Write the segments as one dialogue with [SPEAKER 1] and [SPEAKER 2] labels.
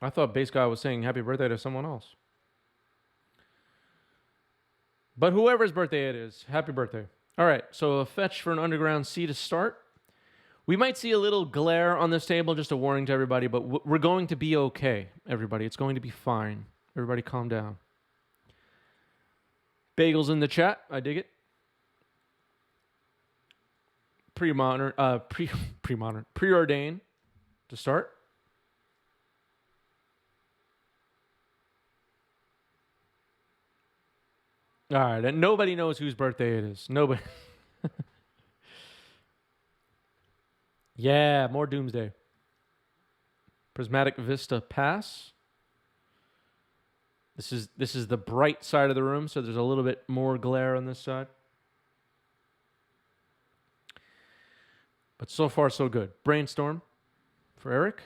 [SPEAKER 1] I thought Base Guy was saying happy birthday to someone else. But whoever's birthday it is, happy birthday. All right, so a fetch for an Underground Sea to start. We might see a little glare on this table, just a warning to everybody, but we're going to be okay, everybody. It's going to be fine. Everybody calm down. Bagels in the chat. I dig it. Preordain to start. All right, and nobody knows whose birthday it is. Nobody. Yeah, more Doomsday. Prismatic Vista pass. This is the bright side of the room, so there's a little bit more glare on this side. But so far, so good. Brainstorm for Eric.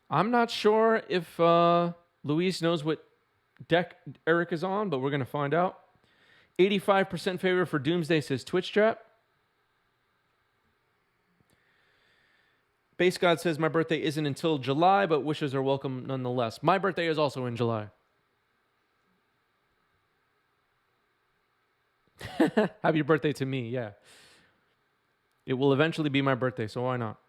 [SPEAKER 1] I'm not sure if Luis knows what deck Eric is on, but we're going to find out. 85% favor for Doomsday, says Twitch chat. Base God says my birthday isn't until July, but wishes are welcome nonetheless. My birthday is also in July. Happy birthday to me, yeah. It will eventually be my birthday, so why not?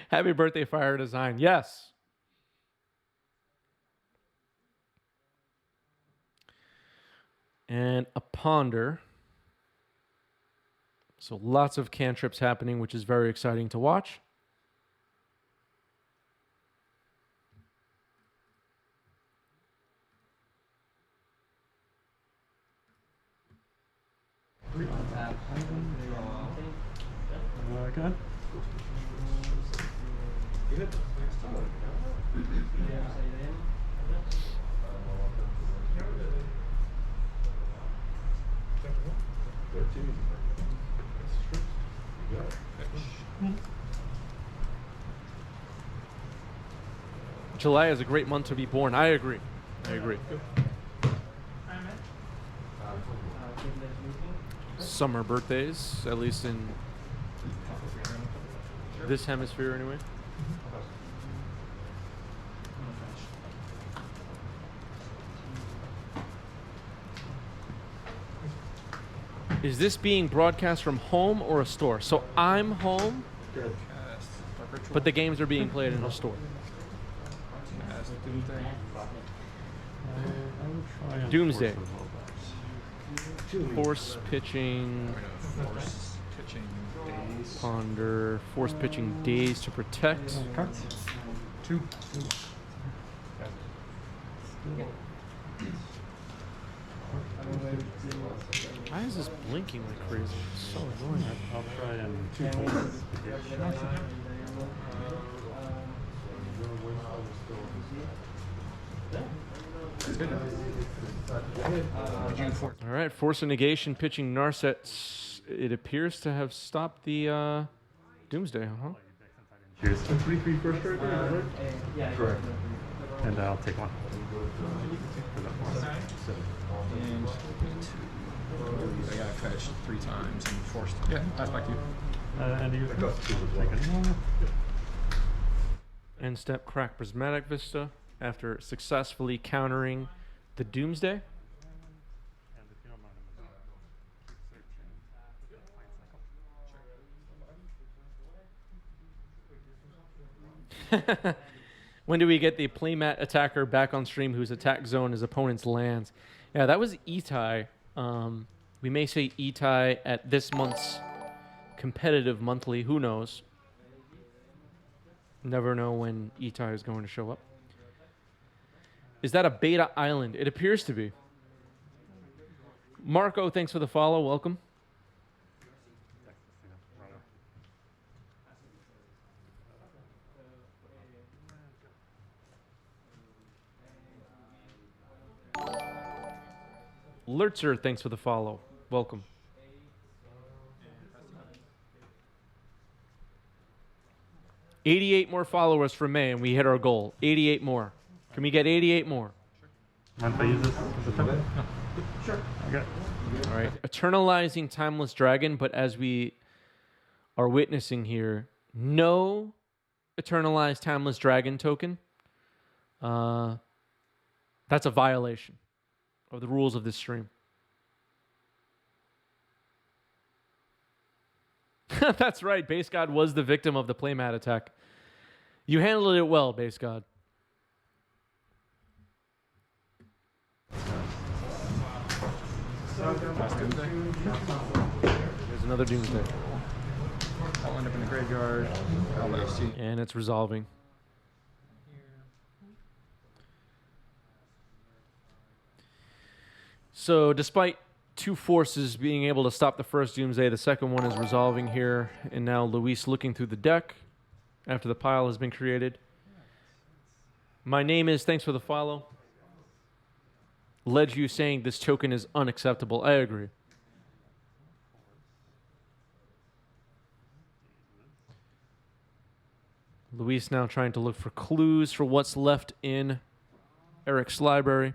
[SPEAKER 1] Happy birthday, Fire Design. Yes. And a Ponder. So lots of cantrips happening, which is very exciting to watch.
[SPEAKER 2] Good. Good.
[SPEAKER 1] July is a great month to be born. I agree. I agree. Summer birthdays, at least in this hemisphere anyway. Is this being broadcast from home or a store? So I'm home, but the games are being played in a store. Doomsday. Force pitching. Ponder. Force pitching days to protect.
[SPEAKER 2] Two.
[SPEAKER 1] Why is this blinking like crazy? It's so annoying.
[SPEAKER 2] I'll try and
[SPEAKER 1] All right, Force of Negation pitching Narset. It appears to have stopped the Doomsday, huh?
[SPEAKER 2] Cheers. 3-3 first right there, right?
[SPEAKER 3] Yeah.
[SPEAKER 2] Correct. And I'll take one.
[SPEAKER 4] And I got fetched 3 times and forced. Yeah, pass back to you.
[SPEAKER 2] And you go.
[SPEAKER 1] End step crack Prismatic Vista after successfully countering the Doomsday. When do we get the playmat attacker back on stream whose attack zone is opponent's lands? Yeah, that was Itai. We may say Itai at this month's competitive monthly. Who knows? Never know when Itai is going to show up. Is that a beta island? It appears to be. Marco, thanks for the follow. Welcome. Lurtzer, thanks for the follow. Welcome. $88 more followers for May, and we hit our goal. 88 more. Can we get 88 more?
[SPEAKER 2] Mind if I use this as a turn?
[SPEAKER 4] Sure.
[SPEAKER 2] Okay.
[SPEAKER 1] All right. Eternalizing Timeless Dragon, but as we are witnessing here, no Eternalized Timeless Dragon token. That's a violation of the rules of this stream. That's right. Base God was the victim of the playmat attack. You handled it well, Base God.
[SPEAKER 4] Last Doomsday.
[SPEAKER 1] There's another Doomsday.
[SPEAKER 4] I'll end up in the graveyard. I'll let you see.
[SPEAKER 1] And it's resolving. So despite two forces being able to stop the first Doomsday, the second one is resolving here. And now Luis looking through the deck after the pile has been created. My name is, thanks for the follow. Ledge you saying this token is unacceptable. I agree. Luis now trying to look for clues for what's left in Eric's library.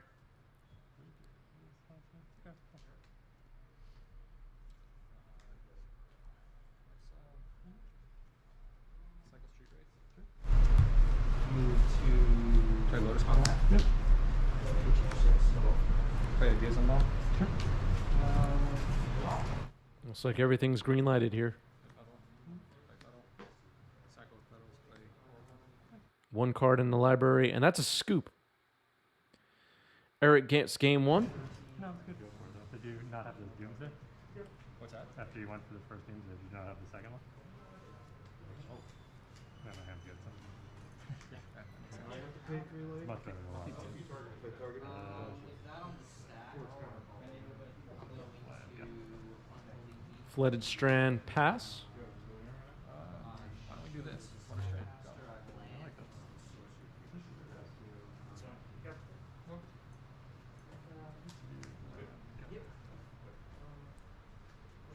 [SPEAKER 4] Move to play Lotus Hunt.
[SPEAKER 2] Yep.
[SPEAKER 4] Play a Gizem Ball.
[SPEAKER 2] Sure.
[SPEAKER 1] Looks like everything's green lighted here. One card in the library, and that's a scoop. Eric gets game one.
[SPEAKER 2] No, it's good. Go for it, though. Did you not have the Doomsday?
[SPEAKER 4] What's that?
[SPEAKER 2] After you went for the first Doomsday, did you not have the second one? Oh. No, my hand's good. So. Much better than a lot.
[SPEAKER 1] Flooded Strand pass.
[SPEAKER 4] Why don't we do this? Water Strand. Go.
[SPEAKER 2] I like this.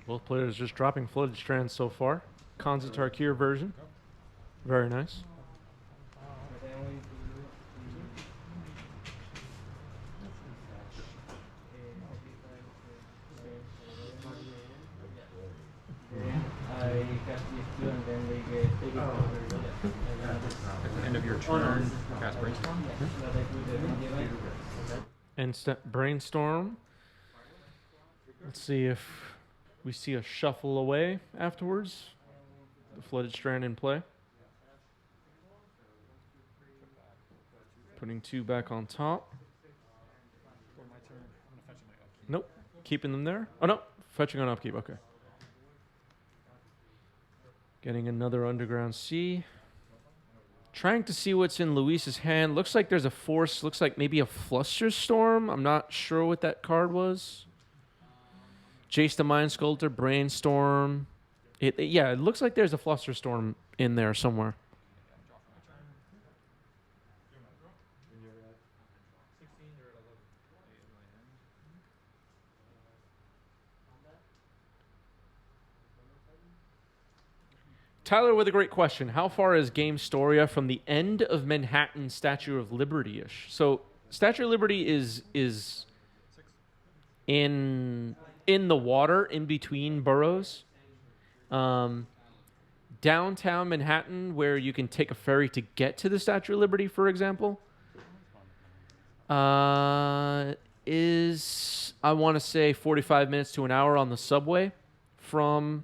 [SPEAKER 1] Both players just dropping Flooded Strand so far. Kanza Tarkir version. Very nice.
[SPEAKER 4] At the end of your turn, cast Brainstorm.
[SPEAKER 1] And step Brainstorm. Let's see if we see a shuffle away afterwards. The Flooded Strand in play. Putting two back on top. Nope. Keeping them there. Oh, no. Fetching on upkeep. Okay. Getting another Underground Sea. Trying to see what's in Luis's hand. Looks like there's a force. Looks like maybe a Flusterstorm. I'm not sure what that card was. Jace the Mind Sculptor, Brainstorm. Yeah, it looks like there's a Flusterstorm in there somewhere. Tyler with a great question. How far is Game Storia from the end of Manhattan Statue of Liberty-ish? So Statue of Liberty is in the water in between boroughs. Downtown Manhattan, where you can take a ferry to get to the Statue of Liberty, for example, is, I want to say, 45 minutes to an hour on the subway from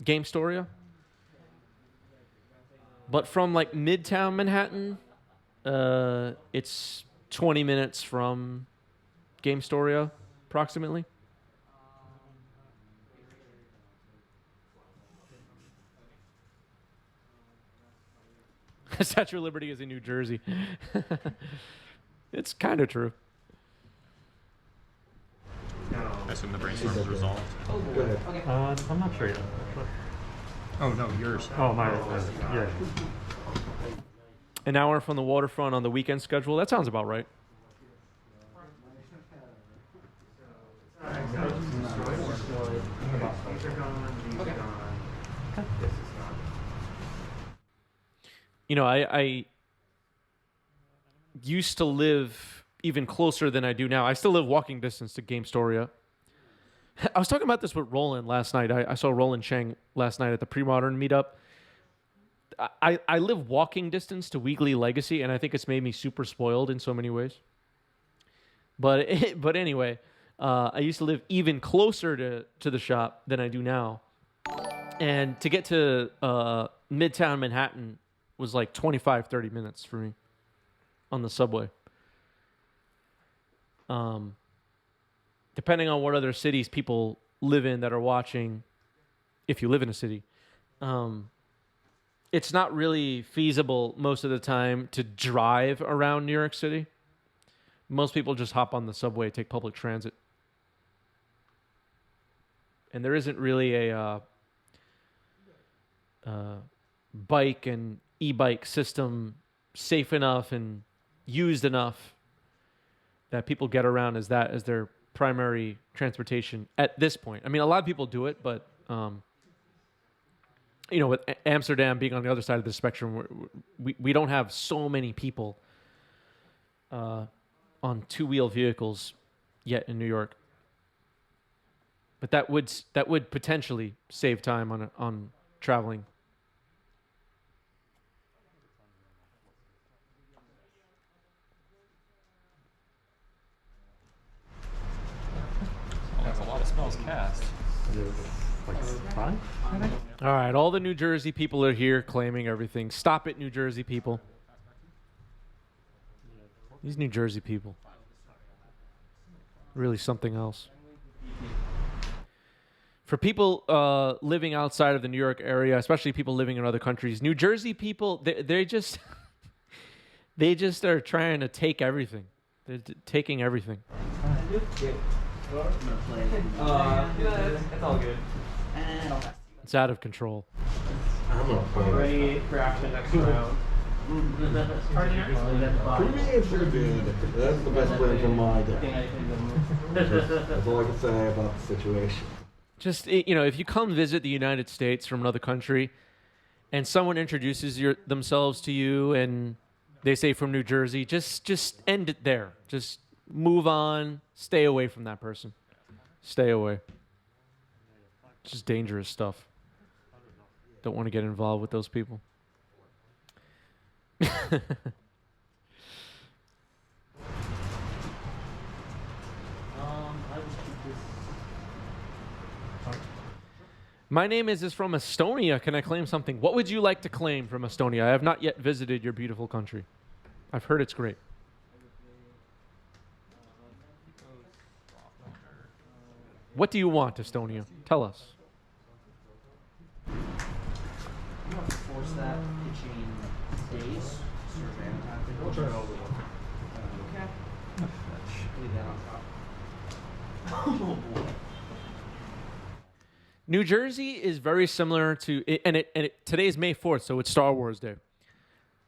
[SPEAKER 1] Game Storia. But from like Midtown Manhattan, it's 20 minutes from Game Storia, approximately. Statue of Liberty is in New Jersey. It's kind of true.
[SPEAKER 4] I assume the Brainstorm is resolved.
[SPEAKER 2] I'm not sure yet. Actually.
[SPEAKER 4] Oh, no, yours.
[SPEAKER 2] Oh, mine. Yeah.
[SPEAKER 1] An hour from the waterfront on the weekend schedule. That sounds about right. You know, I used to live even closer than I do now. I still live walking distance to Game Storia. I was talking about this with Roland last night. I saw Roland Chang last night at the Pre-Modern meetup. I live walking distance to Weekly Legacy, and I think it's made me super spoiled in so many ways. But anyway, I used to live even closer to the shop than I do now. And to get to Midtown Manhattan was like 25, 30 minutes for me on the subway. Depending on what other cities people live in that are watching, if you live in a city, it's not really feasible most of the time to drive around New York City. Most people just hop on the subway, take public transit. And there isn't really a bike and e-bike system safe enough and used enough that people get around as their primary transportation at this point. I mean, a lot of people do it, but with Amsterdam being on the other side of the spectrum, we don't have so many people on two-wheel vehicles yet in New York. But that would potentially save time on traveling.
[SPEAKER 4] Oh, that's a lot of spells cast.
[SPEAKER 2] Like 5, I think.
[SPEAKER 1] All right, all the New Jersey people are here claiming everything. Stop it, New Jersey people. These New Jersey people. Really something else. For people living outside of the New York area, especially people living in other countries, New Jersey people, they just they just are trying to take everything. They're taking everything.
[SPEAKER 3] It's all good.
[SPEAKER 1] It's out of control.
[SPEAKER 5] I'm gonna play.
[SPEAKER 3] Ready for action next round.
[SPEAKER 5] For me, it's pretty good. That's the best plan for my deck. That's all I can say about the situation.
[SPEAKER 1] Just, if you come visit the United States from another country and someone introduces themselves to you and they say from New Jersey, just end it there. Just move on. Stay away from that person. Stay away. It's just dangerous stuff. Don't want to get involved with those people. My name is from Estonia. Can I claim something? What would you like to claim from Estonia? I have not yet visited your beautiful country. I've heard it's great. What do you want, Estonia? Tell us.
[SPEAKER 3] I'm gonna force that pitching days.
[SPEAKER 2] We'll turn it over.
[SPEAKER 3] Okay. Leave that on top. Oh boy.
[SPEAKER 1] New Jersey is very similar to, today's May 4th, so it's Star Wars Day.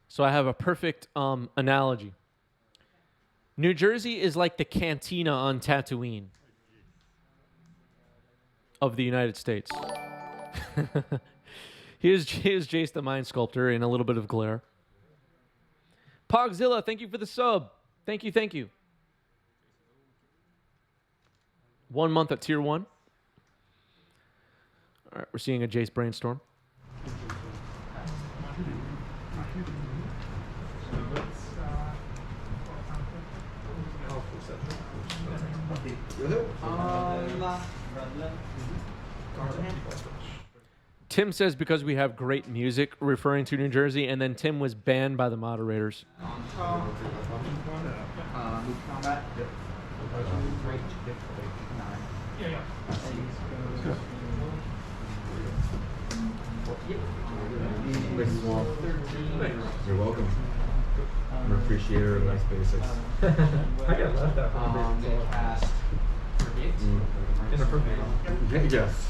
[SPEAKER 1] So I have a perfect analogy. New Jersey is like the cantina on Tatooine of the United States. Here's Jace the Mind Sculptor in a little bit of glare. Pogzilla, thank you for the sub. Thank you. 1 month at tier 1. All right, we're seeing a Jace brainstorm. Tim says because we have great music, referring to New Jersey, and then Tim was banned by the moderators.
[SPEAKER 3] Move combat. Great. 9.
[SPEAKER 5] You're welcome. I'm an appreciator of nice basics.
[SPEAKER 2] I got left out from the big
[SPEAKER 3] Cast Predict.
[SPEAKER 5] Yes.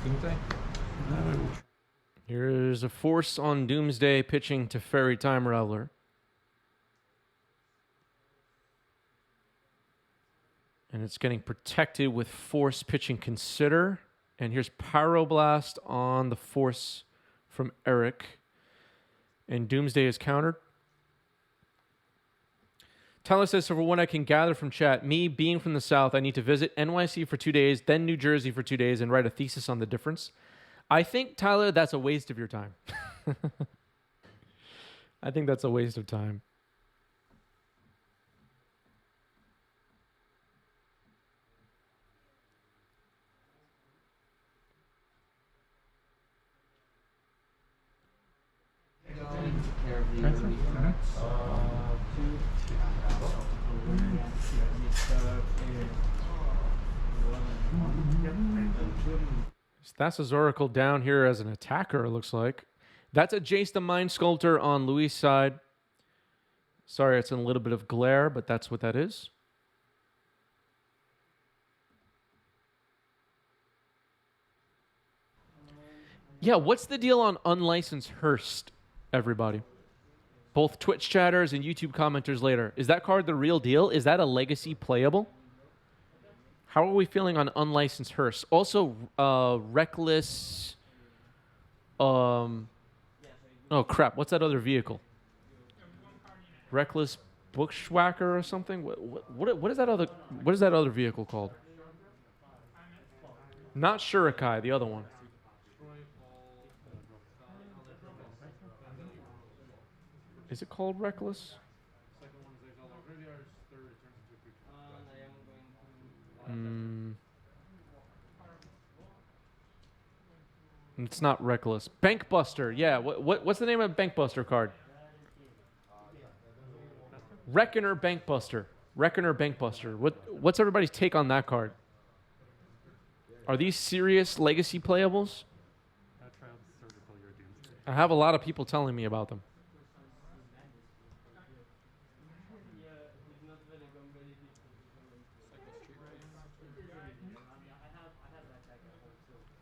[SPEAKER 4] Doomsday?
[SPEAKER 1] Here's a force on Doomsday pitching to Fairy Time Raveler. And it's getting protected with force pitching Consider. And here's Pyroblast on the Force from Eric. And Doomsday is countered. Tyler says, so for what I can gather from chat, me being from the South, I need to visit NYC for 2 days, then New Jersey for 2 days, and write a thesis on the difference. I think, Tyler, that's a waste of your time. I think that's a waste of time. Thassa's Oracle down here as an attacker, it looks like. That's a Jace the Mind Sculptor on Louis' side. Sorry, it's in a little bit of glare, but that's what that is. Yeah, what's the deal on unlicensed Hearst, everybody? Both Twitch chatters and YouTube commenters later. Is that card the real deal? Is that a legacy playable? How are we feeling on unlicensed Hearst? Also, Reckless... oh, crap. What's that other vehicle? Reckless Bushwhacker or something? What is that other vehicle called? Not Shurikai, the other one. Is it called Reckless? It's not Reckless. Bankbuster, yeah. What's the name of Bankbuster card? Reckoner Bankbuster. Reckoner Bankbuster. What's everybody's take on that card? Are these serious legacy playables? I have a lot of people telling me about them.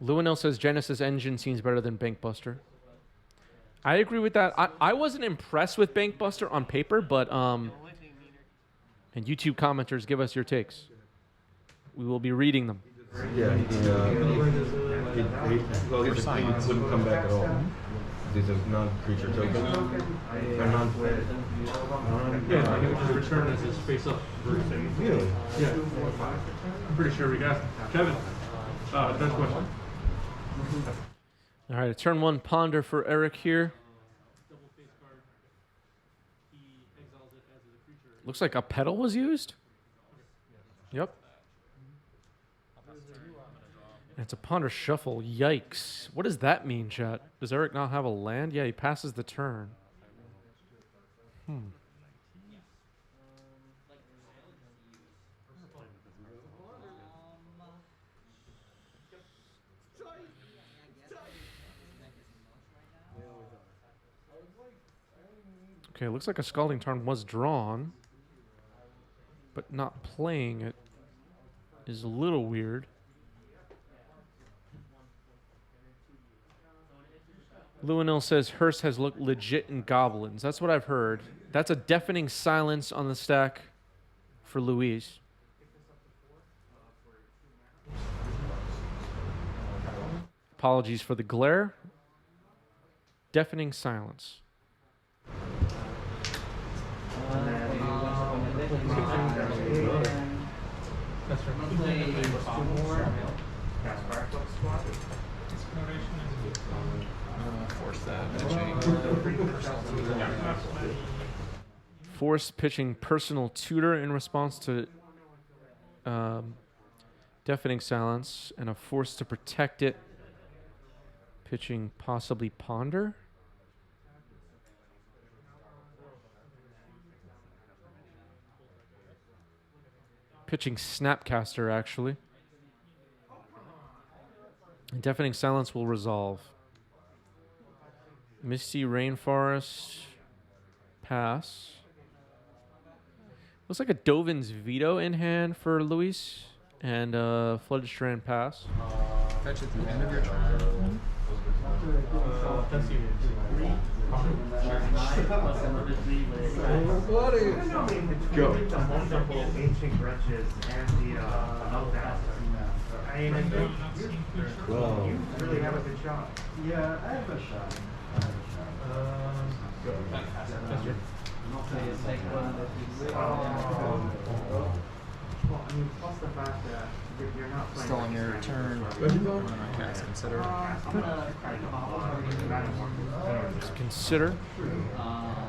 [SPEAKER 1] Luinil says Genesis Engine seems better than Bankbuster. I agree with that. I wasn't impressed with Bankbuster on paper, but and YouTube commenters, give us your takes. We will be reading them.
[SPEAKER 5] Yeah, he wouldn't come back at all. These are non-creature tokens. They're non-player.
[SPEAKER 2] Yeah, he would just return as his face-up version.
[SPEAKER 5] Really?
[SPEAKER 2] Yeah. I'm pretty sure we got Kevin. Next question.
[SPEAKER 1] All right, a turn one ponder for Eric here. Looks like a pedal was used. Yep. And it's a ponder shuffle. Yikes. What does that mean, chat? Does Eric not have a land? Yeah, he passes the turn. Okay, looks like a Scalding Tarn was drawn, but not playing it is a little weird. Luinil says Hearst has looked legit in Goblins. That's what I've heard. That's a deafening silence on the stack for Louise. Apologies for the glare. Deafening silence. Force pitching personal tutor in response to deafening silence, and a force to protect it. Pitching possibly ponder. Pitching Snapcaster, actually. Deafening silence will resolve. Misty Rainforest. Pass. Looks like a Dovin's Veto in hand for Luis. And Flooded Strand pass.
[SPEAKER 4] Fetch at the end of your turn.
[SPEAKER 5] Go.
[SPEAKER 3] Ancient Wretches and the I think
[SPEAKER 5] Well,
[SPEAKER 3] you really have a good shot.
[SPEAKER 6] Yeah, I have a shot. I have a shot.
[SPEAKER 3] Well, I mean, plus the fact that you're not playing.
[SPEAKER 4] Still on your turn.
[SPEAKER 5] where'd you go?
[SPEAKER 4] And then I cast consider.
[SPEAKER 1] Just consider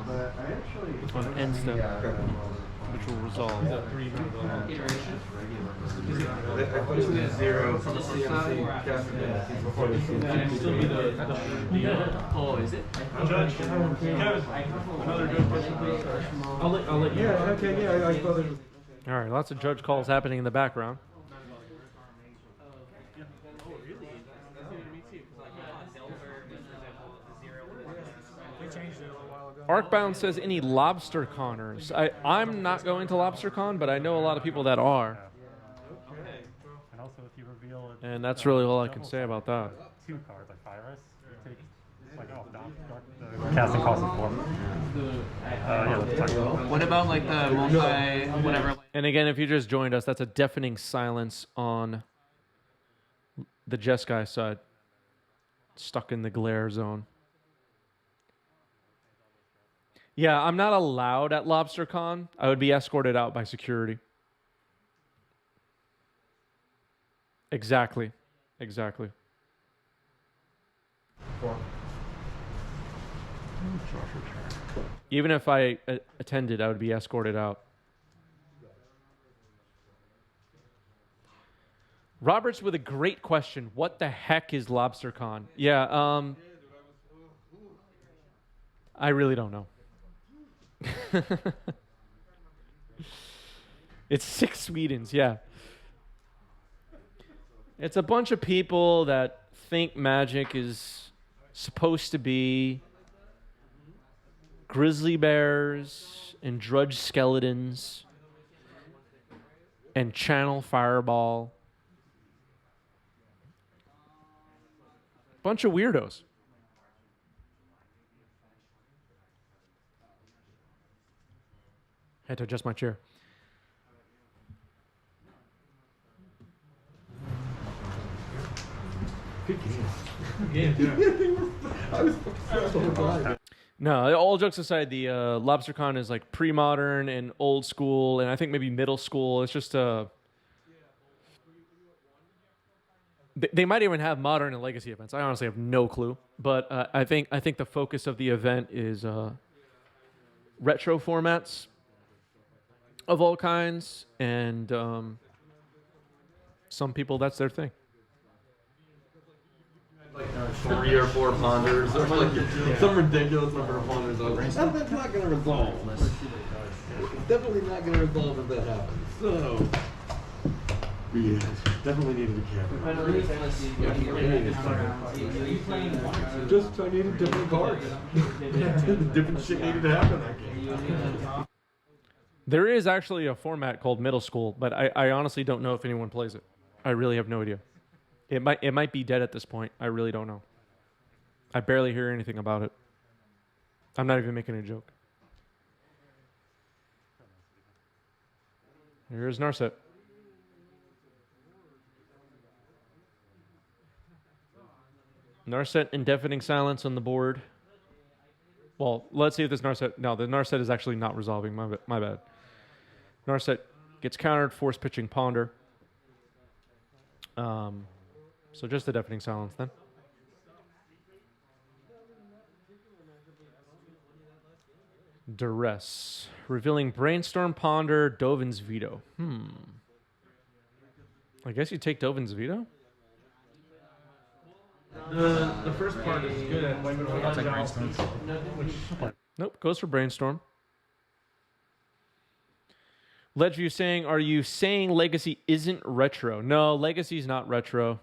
[SPEAKER 6] But I actually.
[SPEAKER 1] on end step, which will resolve.
[SPEAKER 5] I put it in 0 from the CMC cast before the CMC.
[SPEAKER 3] Oh, is it?
[SPEAKER 2] Judge, another good question.
[SPEAKER 1] I'll let you.
[SPEAKER 5] Yeah, okay, yeah, I thought it was.
[SPEAKER 1] All right, lots of judge calls happening in the background. Arcbound says any lobster conners. I'm not going to LobsterCon, but I know a lot of people that are.
[SPEAKER 2] And also, if you reveal it,
[SPEAKER 1] And that's really all I can say about that.
[SPEAKER 2] 2 cards, like Virus, you take, like, off the casting cost of 4. Yeah, let's talk about it.
[SPEAKER 3] What about like the multi whatever?
[SPEAKER 1] And again, if you just joined us, that's a deafening silence on the Jeskai side. Stuck in the glare zone. Yeah, I'm not allowed at LobsterCon. I would be escorted out by security. Exactly. Exactly. Even if I attended, I would be escorted out. Roberts with a great question. What the heck is LobsterCon? Yeah, I really don't know. It's 6 Swedens, yeah. It's a bunch of people that think magic is supposed to be grizzly bears and drudge skeletons and channel fireball. Bunch of weirdos. Had to adjust my chair. No, all jokes aside, the LobsterCon is like pre-modern and old school, and I think maybe middle school. It's just they might even have modern and legacy events. I honestly have no clue, but I think the focus of the event is retro formats of all kinds, and some people, that's their thing.
[SPEAKER 5] Like 3 or 4 ponders, or like some ridiculous number of ponders. That's not going to resolve. It's definitely not going to resolve if that happens. So, yeah, definitely needed a camera. Just I needed different cards. Different shit needed to happen in that game.
[SPEAKER 1] There is actually a format called middle school, but I honestly don't know if anyone plays it. I really have no idea. It might be dead at this point. I really don't know. I barely hear anything about it. I'm not even making a joke. Here's Narset. Narset and Deafening Silence on the board. Well, let's see if this Narset... No, the Narset is actually not resolving. My bad. Narset gets countered, force pitching Ponder. So just the Deafening Silence then. Duress. Revealing Brainstorm, Ponder, Dovin's Veto. I guess you take Dovin's Veto?
[SPEAKER 5] The first part is good.
[SPEAKER 4] I'll take Brainstorm.
[SPEAKER 1] Nope, goes for Brainstorm. Ledgeview saying, are you saying Legacy isn't retro? No, Legacy's not retro.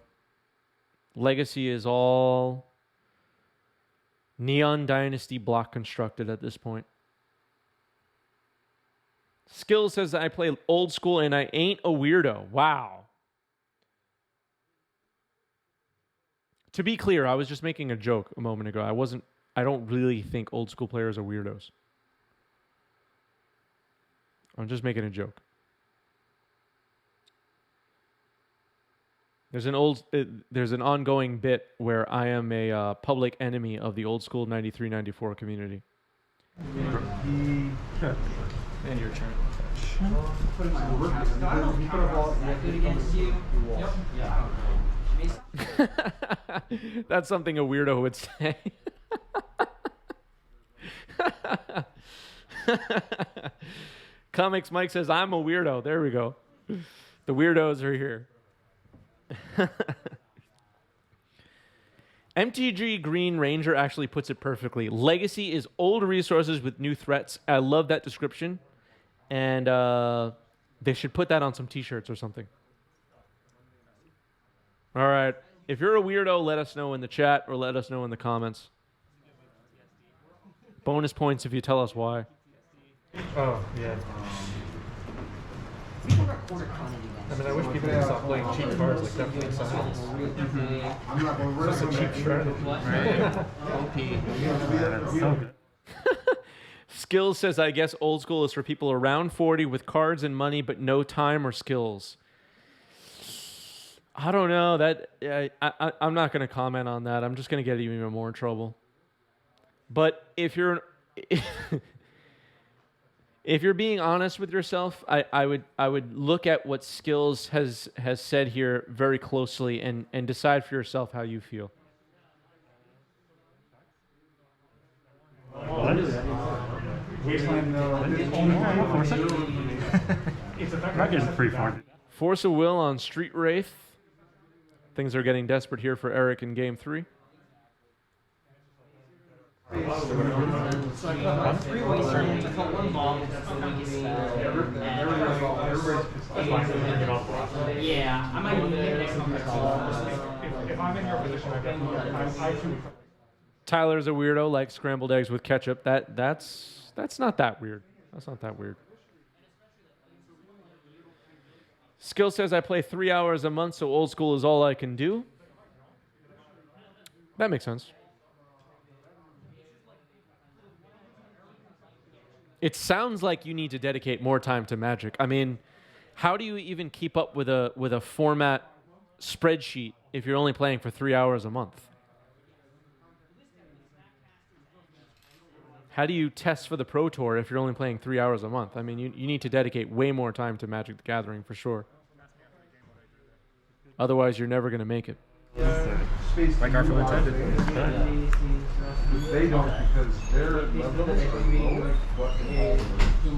[SPEAKER 1] Legacy is all Neon Dynasty block constructed at this point. Skill says that I play old school and I ain't a weirdo. Wow. To be clear, I was just making a joke a moment ago. I don't really think old school players are weirdos. I'm just making a joke. There's an ongoing bit where I am a public enemy of the old school 93-94 community.
[SPEAKER 4] And your turn.
[SPEAKER 1] That's something a weirdo would say. Comics Mike says, I'm a weirdo. There we go. The weirdos are here. MTG Green Ranger actually puts it perfectly. Legacy is old resources with new threats. I love that description. And they should put that on some t-shirts or something. All right. If you're a weirdo, let us know in the chat or let us know in the comments. Bonus points if you tell us why.
[SPEAKER 2] Oh, yeah. I mean, I wish people would stop playing cheap cards like Deafening Silence.
[SPEAKER 6] I'm not going to
[SPEAKER 2] It's just a cheap strategy.
[SPEAKER 4] OP.
[SPEAKER 2] Yeah, that's so good.
[SPEAKER 1] Skills says, I guess old school is for people around 40 with cards and money, but no time or skills. I don't know. I'm not going to comment on that. I'm just going to get even more in trouble. But if you're if you're being honest with yourself, I would look at what Skills has said here very closely and decide for yourself how you feel.
[SPEAKER 2] What? I'm not getting free for
[SPEAKER 1] Force of Will on Street Wraith. Things are getting desperate here for Eric in Game 3.
[SPEAKER 3] Yeah, I might be next one.
[SPEAKER 2] If I'm in your position, I too.
[SPEAKER 1] Tyler's a weirdo, like scrambled eggs with ketchup. That's not that weird. That's not that weird. Skill says I play 3 hours a month, so old school is all I can do. That makes sense. It sounds like you need to dedicate more time to Magic. I mean, how do you even keep up with a format spreadsheet if you're only playing for 3 hours a month? How do you test for the Pro Tour if you're only playing 3 hours a month? I mean, you need to dedicate way more time to Magic the Gathering for sure. Otherwise, you're never going to make it.
[SPEAKER 4] Like Garfield intended.
[SPEAKER 6] They don't because their levels are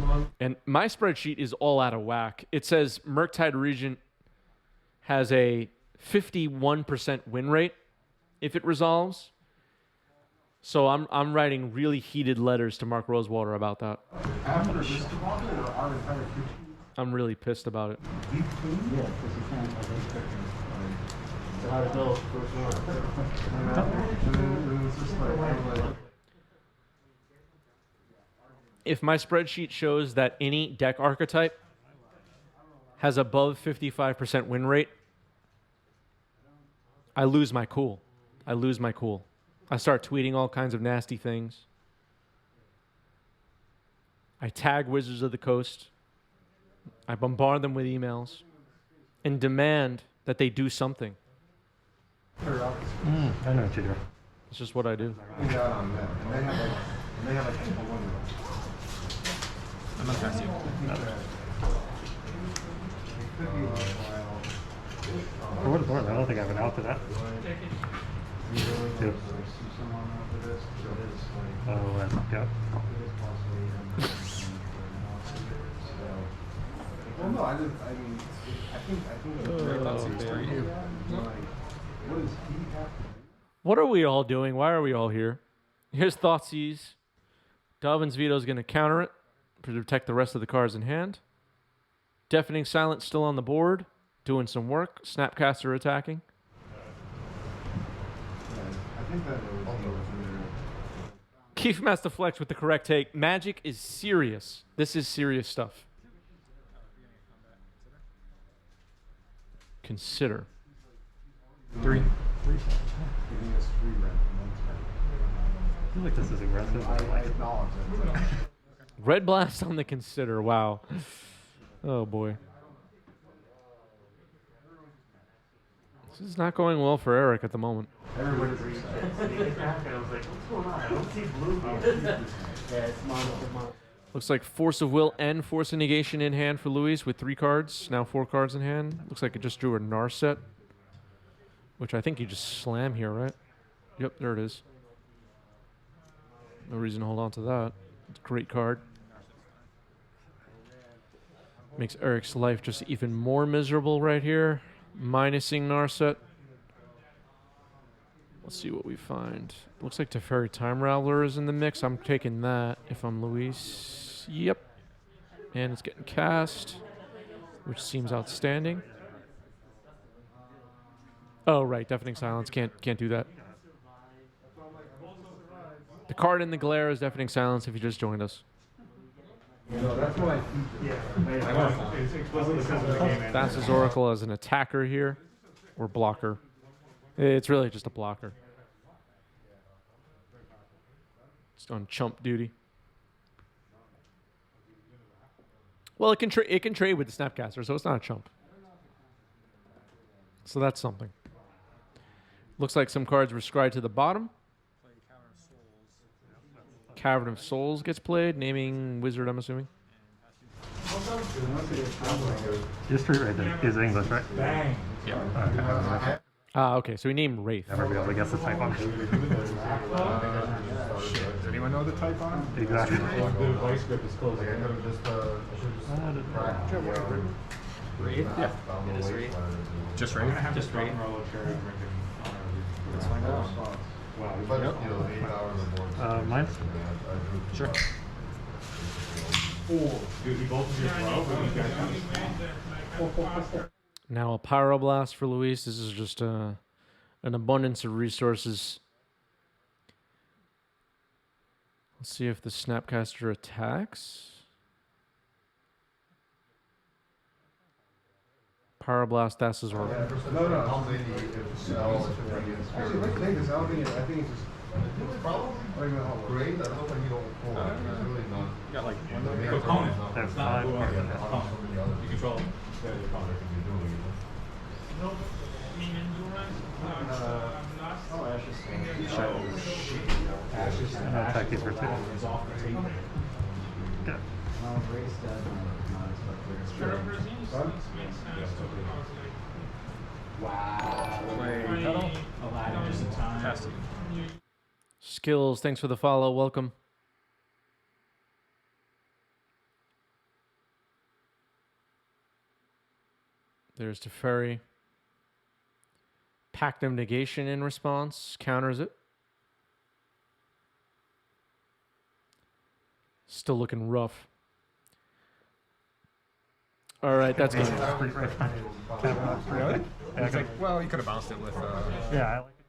[SPEAKER 6] low.
[SPEAKER 1] And my spreadsheet is all out of whack. It says Murktide Regent has a 51% win rate if it resolves. So I'm writing really heated letters to Mark Rosewater about that.
[SPEAKER 6] After this debacle or our entire future?
[SPEAKER 1] I'm really pissed about it.
[SPEAKER 6] Yeah, because you can't have those pictures. So how to build first and it's just like
[SPEAKER 1] If my spreadsheet shows that any deck archetype has above 55% win rate, I lose my cool. I lose my cool. I start tweeting all kinds of nasty things. I tag Wizards of the Coast. I bombard them with emails and demand that they do something.
[SPEAKER 2] I know what you do.
[SPEAKER 1] It's just what I do.
[SPEAKER 6] yeah, on that. And they have like a one.
[SPEAKER 4] I'm not past you.
[SPEAKER 2] For what it's worth, I don't think I have an out to that. Two. Oh, yeah.
[SPEAKER 6] Well, no, I mean, I think. What does he have to do?
[SPEAKER 1] What are we all doing? Why are we all here? Here's Thoughtseize. Darwin's Veto is going to counter it to protect the rest of the cards in hand. Deafening Silence still on the board, doing some work. Snapcaster attacking.
[SPEAKER 6] I think that
[SPEAKER 1] Keith Master Flex with the correct take. Magic is serious. This is serious stuff. Consider.
[SPEAKER 4] 3.
[SPEAKER 6] giving us free rent.
[SPEAKER 2] I feel like this is aggressive.
[SPEAKER 6] I acknowledge it.
[SPEAKER 1] Red Blast on the Consider. Wow. Oh, boy. This is not going well for Eric at the moment.
[SPEAKER 3] Everybody's reading the attack, and I was like, what's going on? I don't see blue here. Yeah, it's mono.
[SPEAKER 1] Looks like Force of Will and Force of Negation in hand for Luis with 3 cards. Now 4 cards in hand. Looks like it just drew a Narset, which I think you just slam here, right? Yep, there it is. No reason to hold on to that. It's a great card. Makes Eric's life just even more miserable right here. Minusing Narset. Let's see what we find. Looks like Teferi Time Raveler is in the mix. I'm taking that if I'm Luis. Yep. And it's getting cast, which seems outstanding. Oh, right. Deafening Silence. Can't do that. The card in the glare is Deafening Silence if you just joined us.
[SPEAKER 3] That's why. Yeah.
[SPEAKER 2] It's explicitly because of the game ended.
[SPEAKER 1] Thassa's Oracle as an attacker here, or blocker. It's really just a blocker. It's on chump duty. Well, it can trade with the Snapcaster, so it's not a chump. So that's something. Looks like some cards were scried to the bottom. Cavern of Souls gets played, naming Wizard, I'm assuming.
[SPEAKER 2] Your street right there is English, right?
[SPEAKER 3] Bang.
[SPEAKER 2] Yeah.
[SPEAKER 1] Okay, so he named Wraith.
[SPEAKER 2] Never be able to guess the type on it.
[SPEAKER 4] Does anyone know the type on it?
[SPEAKER 2] Exactly.
[SPEAKER 3] The vice grip is closing.
[SPEAKER 4] Wraith? Yeah. It is Wraith. Just Wraith?
[SPEAKER 2] Just right.
[SPEAKER 4] Let's find out.
[SPEAKER 2] Mine?
[SPEAKER 4] Sure.
[SPEAKER 1] Now a Pyroblast for Luis. This is just an abundance of resources. Let's see if the Snapcaster attacks. Pyroblast, Thassa's Oracle.
[SPEAKER 7] No. Actually, let's take this. I don't think I think it's just. Great. I don't think you don't. It's really not.
[SPEAKER 4] You got like
[SPEAKER 2] There's 5 cards in it.
[SPEAKER 7] You control.
[SPEAKER 2] I'm gonna attack these for 2. Okay.
[SPEAKER 1] Skills, thanks for the follow. Welcome. There's Teferi. Pact of Negation in response. Counters it. Still looking rough. All right, that's good.
[SPEAKER 4] Really? It's like, well, you could have bounced it with.
[SPEAKER 2] Yeah, I like it.